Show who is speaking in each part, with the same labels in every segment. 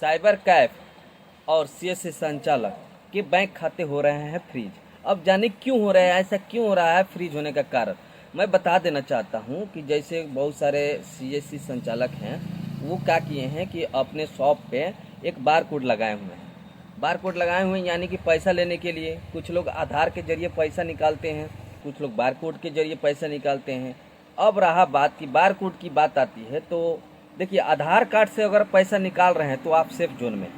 Speaker 1: Cyber Kaif और CSC संचालक के बैंक खाते हो रहे हैं फ्रीज। अब जाने क्यों हो रहा है, ऐसा क्यों हो रहा है, फ्रीज होने का कारण मैं बता देना चाहता हूं कि जैसे बहुत सारे सीएससी संचालक हैं, वो क्या किए हैं कि अपने शॉप पे एक बार कोड लगाए हुए हैं। बार कोड लगाए हुए हैं यानी कि पैसा लेने के लिए। कुछ लोग आधार के जरिए पैसा निकालते हैं, कुछ लोग बार कोड के जरिए पैसा निकालते हैं। अब रहा बात की बार कोड की बात आती है, तो देखिए आधार कार्ड से अगर पैसा निकाल रहे हैं तो आप सेफ जोन में,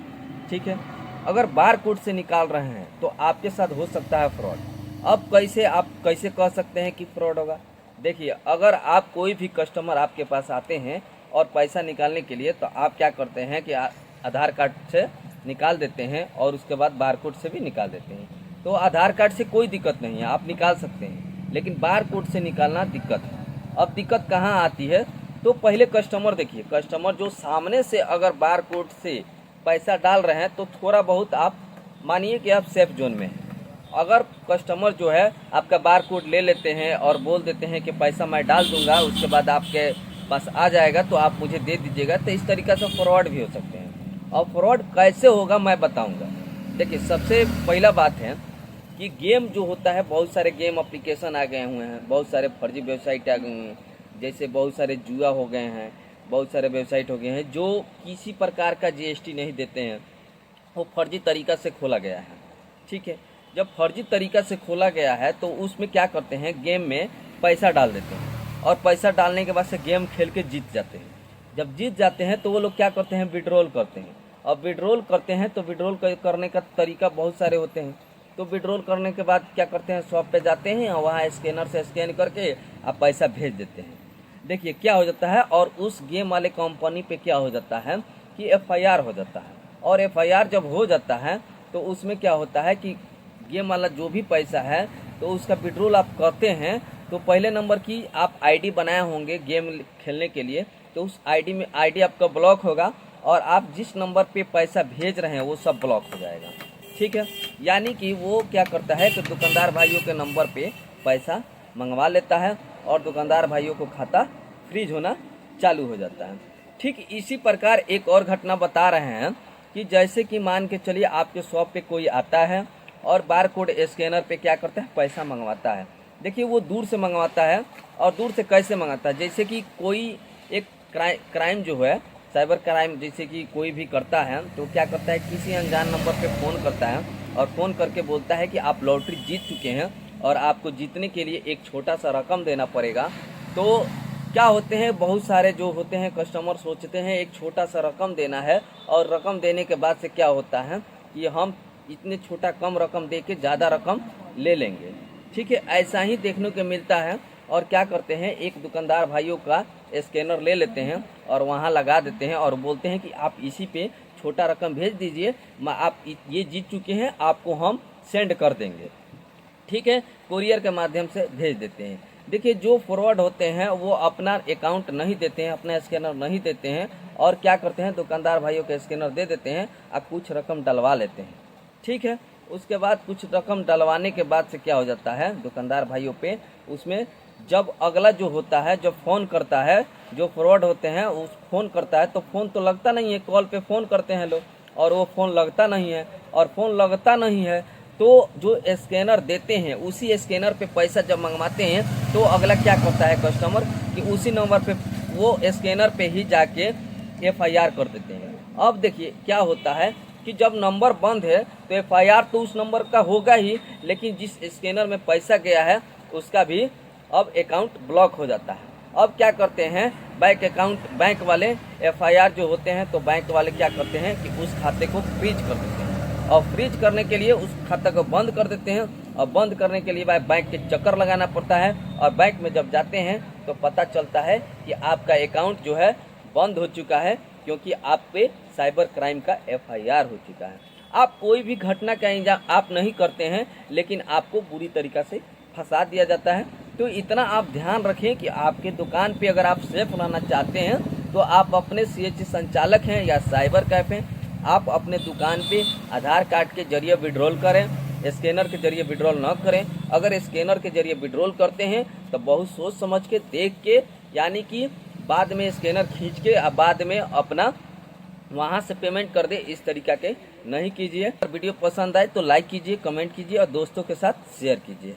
Speaker 1: ठीक है। अगर बार कोड से निकाल रहे हैं तो आपके साथ हो सकता है फ्रॉड। अब आप कैसे कह सकते हैं कि फ्रॉड होगा? देखिए, अगर आप कोई भी कस्टमर आपके पास आते हैं और पैसा निकालने के लिए, तो आप क्या करते हैं कि आधार कार्ड से निकाल देते हैं और उसके बाद बार कोड से भी निकाल देते हैं। तो आधार कार्ड से कोई दिक्कत नहीं है, आप निकाल सकते हैं, लेकिन बार कोड से निकालना दिक्कत है। अब दिक्कत कहाँ आती है? तो पहले कस्टमर देखिए, कस्टमर जो सामने से अगर बार कोड से पैसा डाल रहे हैं तो थोड़ा बहुत आप मानिए कि आप सेफ जोन में हैं। अगर कस्टमर जो है आपका बार कोड ले लेते हैं और बोल देते हैं कि पैसा मैं डाल दूंगा, उसके बाद आपके पास आ जाएगा तो आप मुझे दे दीजिएगा, तो इस तरीक़े से फ्रॉड भी हो सकते हैं। और फ्रॉड कैसे होगा मैं बताऊंगा। देखिए, सबसे पहला बात है कि गेम जो होता है, बहुत सारे गेम एप्लीकेशन आ गए हुए हैं, बहुत सारे फर्जी वेबसाइट आ गए हैं, जैसे बहुत सारे जुआ हो गए हैं, बहुत सारे वेबसाइट हो गए हैं जो किसी प्रकार का जीएसटी नहीं देते हैं, वो फर्जी तरीक़ा से खोला गया है, ठीक है। जब फर्जी तरीक़ा से खोला गया है तो उसमें क्या करते हैं, गेम में पैसा डाल देते हैं और पैसा डालने के बाद से गेम खेल के जीत जाते हैं। जब जीत जाते हैं तो वो लोग क्या करते हैं, विड्रॉल करते हैं। अब विड्रॉल करते हैं तो विड्रॉल करने का तरीका बहुत सारे होते हैं। तो विड्रॉल करने के बाद क्या करते हैं, शॉप पे जाते हैं और वहाँ स्कैनर से स्कैन करके आप पैसा भेज देते हैं। देखिए क्या हो जाता है, और उस गेम वाले कंपनी पे क्या हो जाता है कि एफआईआर हो जाता है। और एफआईआर जब हो जाता है तो उसमें क्या होता है कि गेम वाला जो भी पैसा है तो उसका विड्रॉल आप करते हैं, तो पहले नंबर की आप आईडी बनाए होंगे गेम खेलने के लिए, तो उस आईडी आपका ब्लॉक होगा और आप जिस नंबर पे पैसा भेज रहे हैं वो सब ब्लॉक हो जाएगा, ठीक है। यानी कि वो क्या करता है कि दुकानदार भाइयों के नंबर पे पैसा मंगवा लेता है और दुकानदार भाइयों को खाता फ्रीज होना चालू हो जाता है। ठीक इसी प्रकार एक और घटना बता रहे हैं कि जैसे कि मान के चलिए आपके शॉप पे कोई आता है और बार कोड स्कैनर पे क्या करता है, पैसा मंगवाता है। देखिए वो दूर से मंगवाता है, और दूर से कैसे मंगाता है, जैसे कि कोई एक क्राइम जो है, साइबर क्राइम जैसे कि कोई भी करता है तो क्या करता है, किसी अनजान नंबर पे फ़ोन करता है और फ़ोन करके बोलता है कि आप लॉटरी जीत चुके हैं और आपको जीतने के लिए एक छोटा सा रकम देना पड़ेगा। तो क्या होते हैं, बहुत सारे जो होते हैं कस्टमर सोचते हैं एक छोटा सा रकम देना है, और रकम देने के बाद से क्या होता है कि हम इतने छोटा कम रकम दे के ज़्यादा रकम ले लेंगे, ठीक है। ऐसा ही देखने को मिलता है। और क्या करते हैं, एक दुकानदार भाइयों का स्कैनर ले लेते हैं और वहाँ लगा देते हैं और बोलते हैं कि आप इसी पे छोटा रकम भेज दीजिए, आप ये जीत चुके हैं, आपको हम सेंड कर देंगे, ठीक है, कुरियर के माध्यम से भेज देते हैं। देखिए जो फॉरवर्ड होते हैं वो अपना अकाउंट नहीं देते हैं, अपना स्कैनर नहीं देते हैं, और क्या करते हैं, दुकानदार भाइयों के स्कैनर दे देते हैं और कुछ रकम डलवा लेते हैं, ठीक है। उसके बाद कुछ रकम डलवाने के बाद से क्या हो जाता है, दुकानदार भाइयों पे उसमें जब अगला जो होता है, जब फ़ोन करता है, जो फ्रॉड होते हैं उस फ़ोन करता है तो फ़ोन तो लगता नहीं है, कॉल पे फ़ोन करते हैं लोग और वो फ़ोन लगता नहीं है, और फ़ोन लगता नहीं है तो जो स्कैनर देते हैं उसी स्कैनर पे पैसा जब मंगवाते हैं तो अगला क्या करता है कस्टमर कि उसी नंबर पे वो स्कैनर पे ही जाके एफआईआर कर देते हैं। अब देखिए क्या होता है कि जब नंबर बंद है तो एफआईआर तो उस नंबर का होगा ही, लेकिन जिस स्कैनर में पैसा गया है उसका भी अब अकाउंट ब्लॉक हो जाता है। अब क्या करते हैं, बैंक वाले एफआईआर जो होते हैं तो बैंक वाले क्या करते हैं कि उस खाते को फ्रीज कर देते हैं, और फ्रीज करने के लिए उस खाते को बंद कर देते हैं, और बंद करने के लिए बैंक के चक्कर लगाना पड़ता है, और बैंक में जब जाते हैं तो पता चलता है कि आपका अकाउंट जो है बंद हो चुका है, क्योंकि आप पे साइबर क्राइम का एफआईआर हो चुका है। आप कोई भी घटना का इंजाम आप नहीं करते हैं, लेकिन आपको बुरी तरीक़ा से फंसा दिया जाता है। तो इतना आप ध्यान रखें कि आपके दुकान पे अगर आप सेफ रहना चाहते हैं तो आप अपने सीएससी संचालक हैं या साइबर कैफ हैं, आप अपने दुकान पे आधार कार्ड के जरिए विड्रॉल करें, स्कैनर के जरिए विड्रॉल न करें। अगर स्कैनर के जरिए विड्रॉल करते हैं तो बहुत सोच समझ के, देख के, यानी कि बाद में स्कैनर खींच के बाद में अपना वहाँ से पेमेंट कर दे, इस तरीका के नहीं कीजिए। वीडियो पसंद आए तो लाइक कीजिए, कमेंट कीजिए और दोस्तों के साथ शेयर कीजिए।